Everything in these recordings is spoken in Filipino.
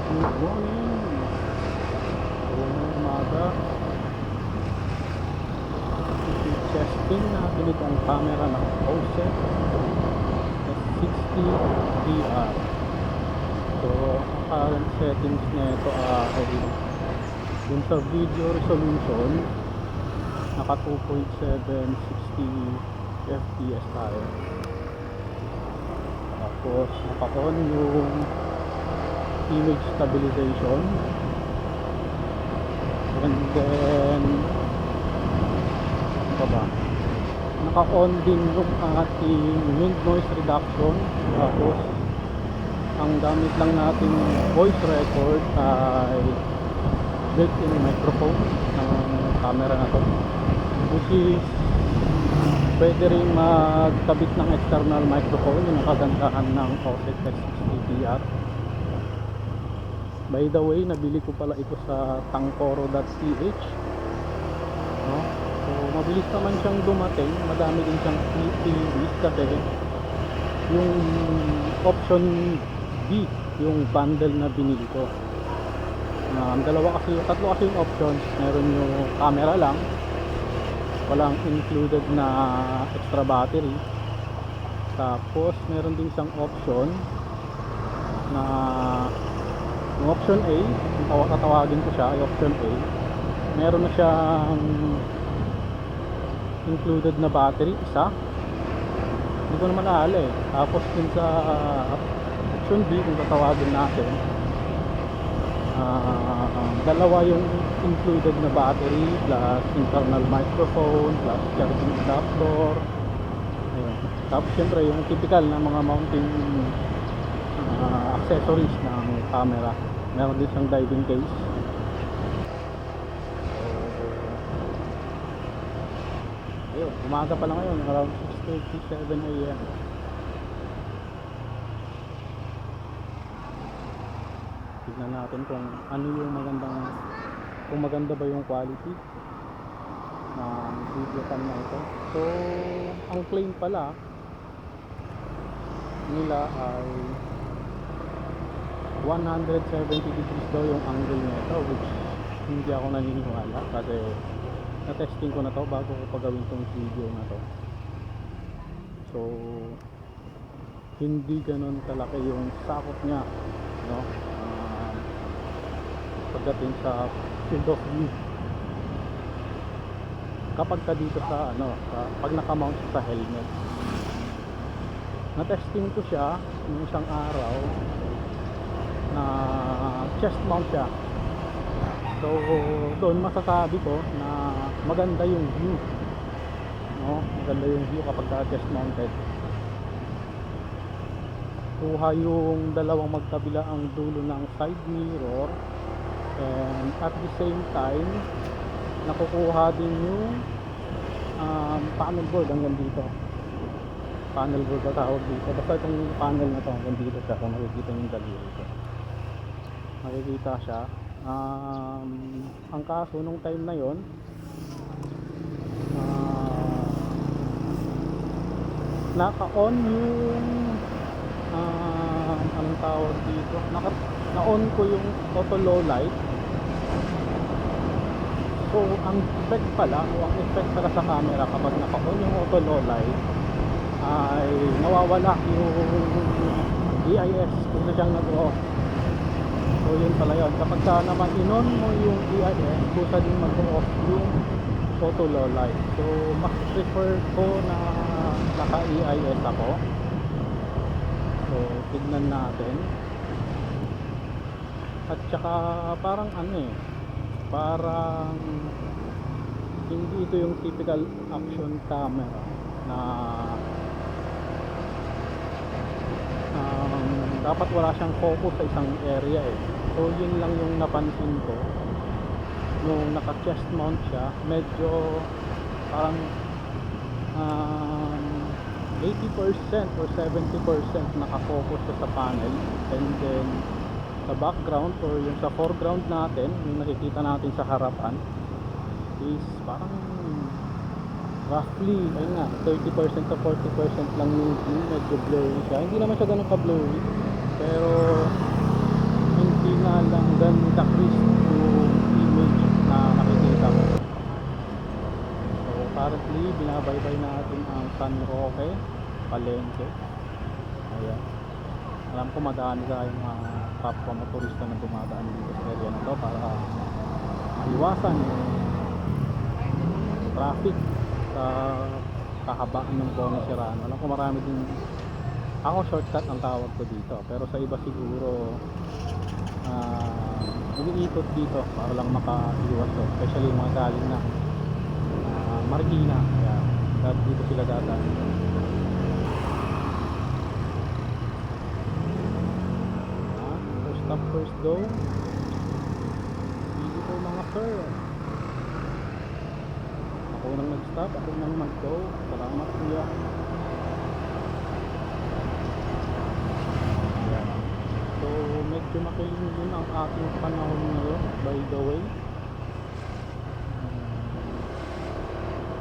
Good morning. Buong umaga. Testing natin itong camera ng OSET S60 DR. So, ang current settings nito ay dun sa video resolution naka 2.760 fps tayo. Tapos naka-on yung image stabilization, and then ano ba, naka-on din yung ating wind noise reduction. Tapos ang gamit lang nating voice record ay built-in microphone ng camera na to, which is pwede rin magkabit ng external microphone. Yung kagandahan ng OSET S60 DR. By the way, nabili ko pala ito sa tangkoro.ph, no? So mabilis naman siyang dumating, madami din siyang freebies kasi yung option B yung bundle na binili ko. Tatlo kasi yung options. Meron yung camera lang, walang included na extra battery. Tapos meron din siyang option na yung option A, yung tatawagin ko siya ay option A, meron na siyang included na battery, isa. Hindi ko naman naalala eh. Tapos din sa option B, kung tatawagin natin, dalawa yung included na battery plus internal microphone plus charging adapter. Ayun. Tapos syempre yung typical na mga mounting accessories ng camera. Meron din siyang diving case. Ayun, umaga pa lang ngayon, around 6:37 AM. Tignan natin kung ano yung kung maganda ba yung quality ng video cam na ito. So, ang claim pala nila ay 170 degrees daw yung angle nito, which hindi ako naniniwala kasi na-testing ko na to bago ko pagawin tong video na to. So, hindi ganun kalaki yung sakop niya, no? Pagdating sa field of view kapag ka dito sa pag nakamount siya sa helmet. Na-testing ko siya yung isang araw na chest mount siya. So doon masasabi ko na maganda yung view, no? Maganda yung view kapag chest mounted. Kuha yung dalawang magkabila ang dulo ng side mirror, and at the same time nakukuha din yung panel board hanggang dito. Panel board ba tawag dito? Basta itong panel na to hanggang dito siya. Kung makikita yung daliri ko, makikita siya. Ang kaso nung time na yon, naka-on yung anong tawag dito, na-on ko yung auto low light. So ang effect pala sa camera kapag naka-on yung auto low light ay nawawala yung EIS kung siyang nag-off. So yun pala yun. Kapag naman in-on mo yung EIS, kusa din mag-off yung auto low light. So mas prefer ko na naka-EIS ako. So tignan natin. At saka parang parang hindi ito yung typical action camera na dapat wala siyang focus sa isang area eh. So yun lang yung napansin ko nung naka chest mount siya. Medyo parang 80% or 70% nakafocus sa panel, and then sa background or yung sa foreground natin, yung nakikita natin sa harapan, is parang roughly, ayun nga, 30% to 40% lang yung view. Medyo blurry siya. Hindi naman siya ganun ka blurry, pero hindi nga binabaybay natin ang San Roque, Palengke. Ayan. Alam ko madami tayong mga kapwa motorista na dumadaan dito sa area na to para maiwasan yung traffic sa kahabaan ng Boni Serrano. Alam ko marami din, ako shortcut ang tawag ko dito, pero sa iba siguro umiikot dito para lang makaiwas to, especially yung mga galing na Marikina. Kaya dito sila dadaan. First stop, first go. Dito po mga sir. Ako nang nag-stop, ako nang mag-go. Salamat kuya. So medyo makiling ang aking panahon ngayon, by the way.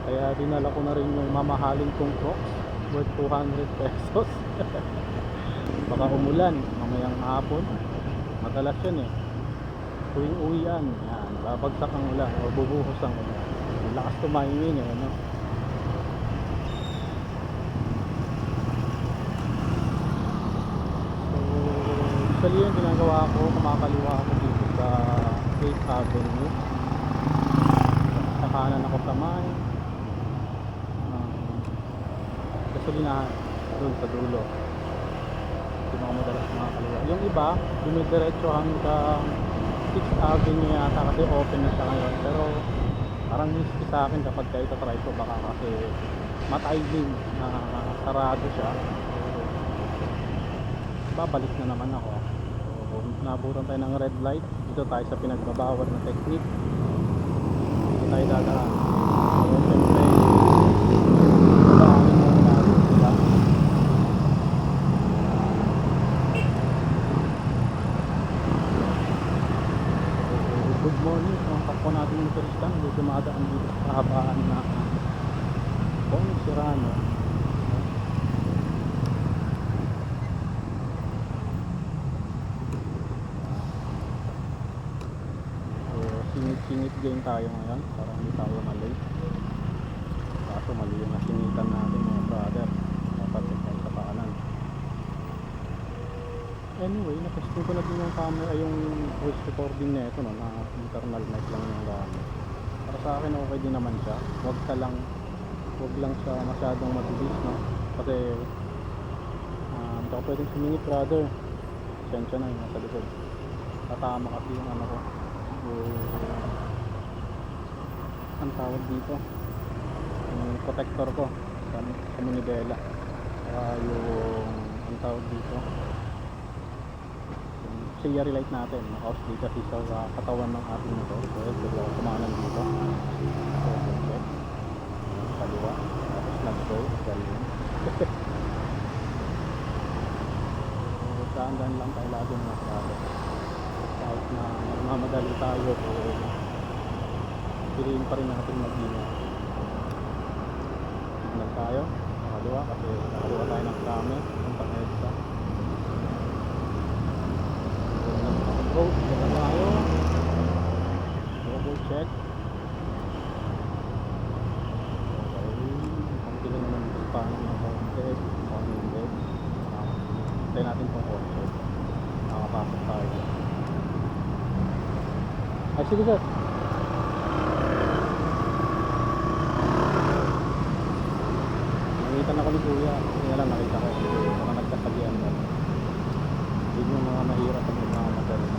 Kaya dinala ko na rin yung mamahaling kong Crocs worth 200 pesos. Baka umulan mamayang hapon. Madalas yan eh. Tuwing uwian, yan, babagsak ang ulan o bubuhos ang ulan. Ang lakas tumahingin eh, ano? So, usually yung ginagawa ko, kumakaliwa ako dito sa 8th Avenue. Sa kanan ako sa May. Gasolinahan doon sa dulo. Hindi mo madalas makakaliwa. Yung iba, dumidiretso hanggang 6th Avenue yata kasi open na siya ngayon. Pero parang risky sa akin kapag kayo tatry ko, baka kasi matayling na sarado siya. Babalik na naman ako. So, nabutan tayo ng red light. Dito tayo sa pinagbabawal na technique. Dito tayo dadaan. So, siyempre good morning sa mga kapwa natin ng turista na dumadaan dito sa kahabaan na Boni Serrano. So singit-singit game tayo ngayon para hindi tayo malate. Kaso mali yung nasingitan natin mga brother, dapat tayo sa kanan. Anyway, napasto ko na din yung camera, yung voice recording na ito, no, na internal mic lang yung gamit. Para sa akin okay din naman siya. Wag lang siya masyadong mabilis, no? Kasi hindi ako pwedeng sumingit brother. Sensya na yung nasa likod. Tatama kasi yung ano ko. Ang tawag dito, yung protector ko sa manibela. Yung ang tawag dito, auxiliary light natin, naka-off dito kasi sa katawan ng ating motor. So bigla ako kumanan dito. So check kaliwa, tapos nag-go galing. So dahan-dahan lang tayo lagi mga brother. Kahit na nagmamadali tayo, piliin pa rin natin mag-ingat. Signal tayo nakaliwa kasi nakaliwa tayo ng krame ng pag-edsa. Go, kita tayo. Double check. Okay, konti lang naman yung paano ng concept, tayo natin itong concept. Nakapasok tayo. Ay, sige sir. Nakita na ko ni kuya. Hindi na lang nakita ko. Mga nagkasabihan mo. Hindi yung mga mahirap at mga madali.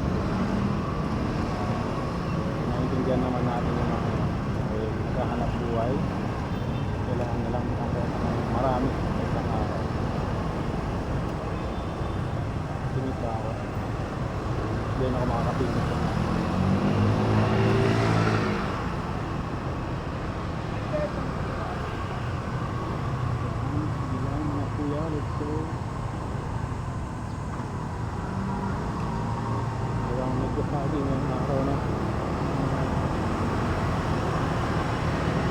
Naintindihan naman natin yung mga naghahanap buhay. Kailangan nilang marami sa isang araw. Tingit ba ako? Hindi na ako makakapinig. Bilang mga kuya, let's go. Medyo foggy ngayong araw na.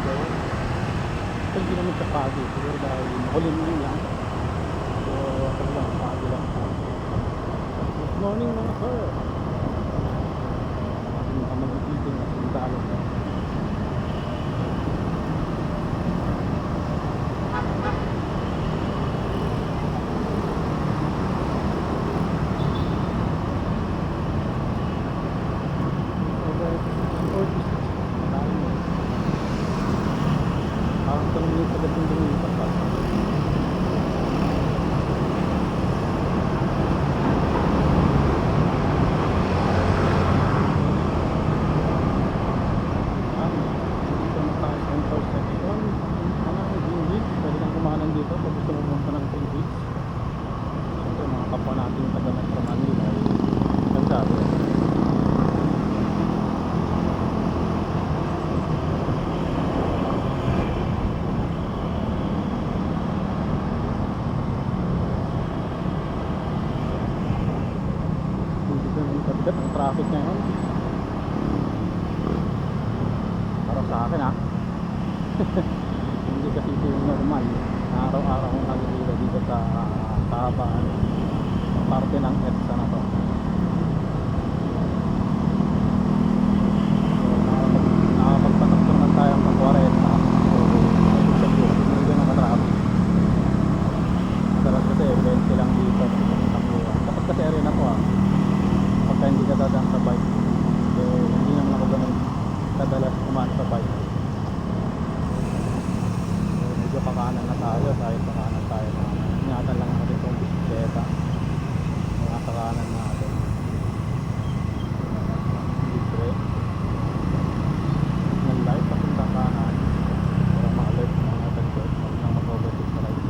So, hindi naman sa foggy. Siguro dahil makulimlim lang. So, ako lang, foggy lang. Good morning mga sir. Ating mga mag-iiting at sundalo. masyado. Hindi ko nang kabigat ang traffic ngayon. Para sa akin ha. Hindi kasi ito yung normal na araw-araw kong nakikita dito sa kahabaan parte ng EDSA.